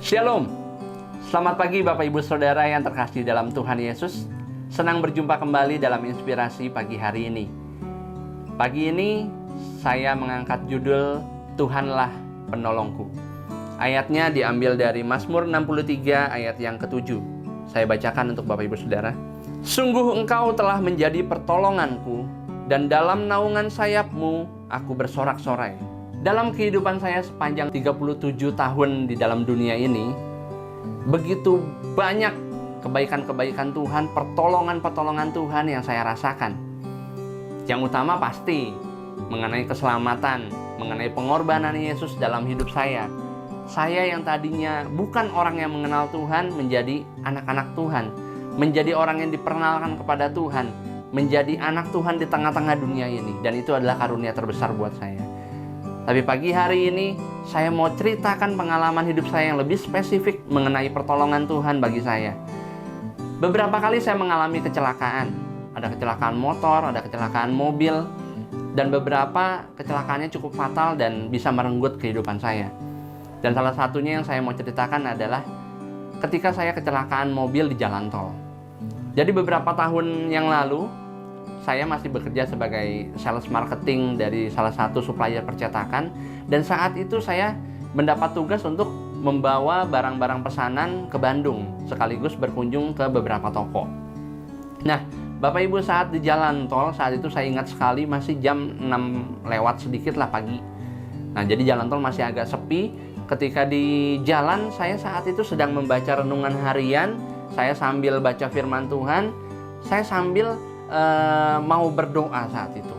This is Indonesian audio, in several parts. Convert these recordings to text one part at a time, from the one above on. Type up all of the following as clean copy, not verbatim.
Shalom. Selamat pagi Bapak Ibu Saudara yang terkasih dalam Tuhan Yesus. Senang berjumpa kembali dalam inspirasi pagi hari ini. Pagi ini saya mengangkat judul Tuhanlah Penolongku. Ayatnya diambil dari Mazmur 63 ayat yang ke-7. Saya bacakan untuk Bapak Ibu Saudara. Sungguh Engkau telah menjadi pertolonganku, dan dalam naungan sayap-Mu aku bersorak-sorai. Dalam kehidupan saya sepanjang 37 tahun di dalam dunia ini, begitu banyak kebaikan-kebaikan Tuhan, pertolongan-pertolongan Tuhan yang saya rasakan. Yang utama pasti mengenai keselamatan, mengenai pengorbanan Yesus dalam hidup saya. Saya yang tadinya bukan orang yang mengenal Tuhan menjadi anak-anak Tuhan, menjadi orang yang diperkenalkan kepada Tuhan, menjadi anak Tuhan di tengah-tengah dunia ini. Dan itu adalah karunia terbesar buat saya. Tapi pagi hari ini saya mau ceritakan pengalaman hidup saya yang lebih spesifik mengenai pertolongan Tuhan bagi saya. Beberapa kali saya mengalami kecelakaan. Ada kecelakaan motor, ada kecelakaan mobil, dan beberapa kecelakaannya cukup fatal dan bisa merenggut kehidupan saya. Dan salah satunya yang saya mau ceritakan adalah ketika saya kecelakaan mobil di jalan tol. Jadi beberapa tahun yang lalu, saya masih bekerja sebagai sales marketing dari salah satu supplier percetakan, dan saat itu saya mendapat tugas untuk membawa barang-barang pesanan ke Bandung sekaligus berkunjung ke beberapa toko. Nah, Bapak Ibu, saat di jalan tol, saat itu saya ingat sekali masih jam 6 lewat sedikit lah pagi. Nah, jadi jalan tol masih agak sepi. Ketika di jalan, saya saat itu sedang membaca renungan harian, saya sambil baca firman Tuhan, saya sambil mau berdoa saat itu.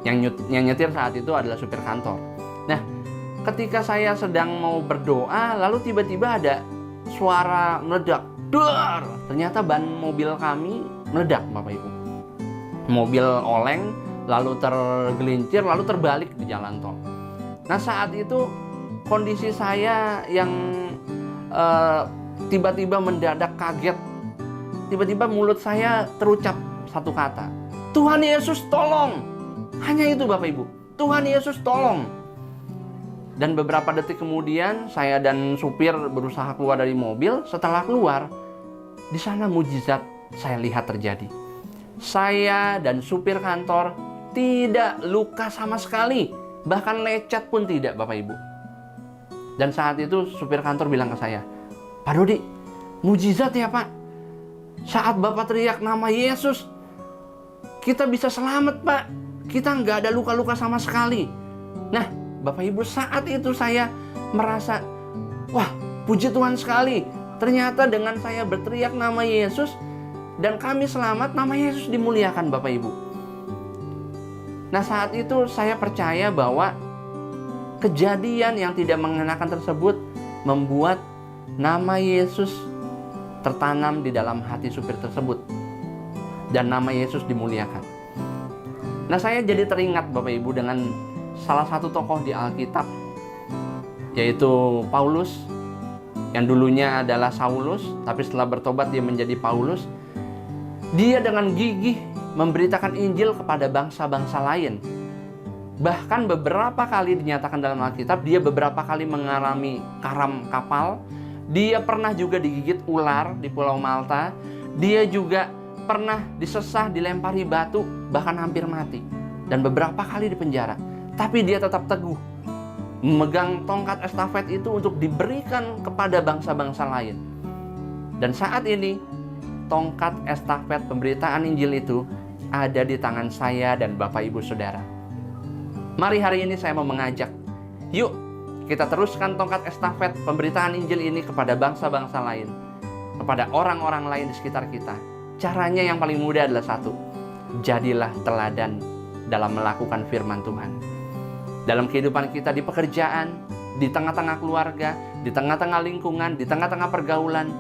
Yang nyetir saat itu adalah supir kantor. Nah, ketika saya sedang mau berdoa, lalu tiba-tiba ada suara meledak. Duar! Ternyata ban mobil kami meledak, Bapak Ibu. Mobil oleng, lalu tergelincir, lalu terbalik di jalan tol. Nah, saat itu kondisi saya yang tiba-tiba mendadak kaget. Tiba-tiba mulut saya terucap satu kata, Tuhan Yesus tolong. Hanya itu Bapak Ibu, Tuhan Yesus tolong. Dan beberapa detik kemudian saya dan supir berusaha keluar dari mobil. Setelah keluar, di sana mujizat saya lihat terjadi. Saya dan supir kantor tidak luka sama sekali, bahkan lecet pun tidak, Bapak Ibu. Dan saat itu supir kantor bilang ke saya, Pak Dodi, mujizat ya Pak. Saat Bapak teriak nama Yesus, kita bisa selamat Pak. Kita nggak ada luka-luka sama sekali. Nah, Bapak Ibu, saat itu saya merasa, wah, puji Tuhan sekali. Ternyata dengan saya berteriak nama Yesus dan kami selamat, nama Yesus dimuliakan Bapak Ibu. Nah, saat itu saya percaya bahwa kejadian yang tidak mengenakan tersebut membuat nama Yesus tertanam di dalam hati supir tersebut. Dan nama Yesus dimuliakan. Nah, saya jadi teringat Bapak Ibu dengan salah satu tokoh di Alkitab, yaitu Paulus, yang dulunya adalah Saulus, tapi setelah bertobat dia menjadi Paulus. Dia dengan gigih memberitakan Injil kepada bangsa-bangsa lain. Bahkan beberapa kali dinyatakan dalam Alkitab, dia beberapa kali mengalami karam kapal. Dia pernah juga digigit ular di Pulau Malta. Dia juga pernah disesah, dilempari batu, bahkan hampir mati. Dan beberapa kali dipenjara. Tapi dia tetap teguh memegang tongkat estafet itu untuk diberikan kepada bangsa-bangsa lain. Dan saat ini, tongkat estafet pemberitaan Injil itu ada di tangan saya dan Bapak Ibu Saudara. Mari hari ini saya mau mengajak, yuk kita teruskan tongkat estafet pemberitaan Injil ini kepada bangsa-bangsa lain, kepada orang-orang lain di sekitar kita. Caranya yang paling mudah adalah satu, jadilah teladan dalam melakukan firman Tuhan. Dalam kehidupan kita di pekerjaan, di tengah-tengah keluarga, di tengah-tengah lingkungan, di tengah-tengah pergaulan,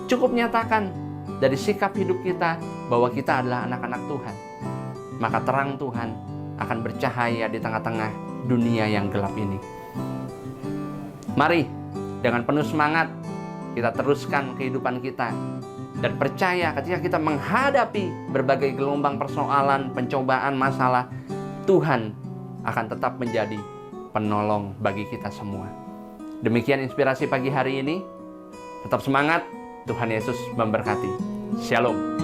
cukup nyatakan dari sikap hidup kita bahwa kita adalah anak-anak Tuhan. Maka terang Tuhan akan bercahaya di tengah-tengah dunia yang gelap ini. Mari, dengan penuh semangat, kita teruskan kehidupan kita. Dan percaya ketika kita menghadapi berbagai gelombang persoalan, pencobaan, masalah, Tuhan akan tetap menjadi penolong bagi kita semua. Demikian inspirasi pagi hari ini. Tetap semangat, Tuhan Yesus memberkati. Shalom.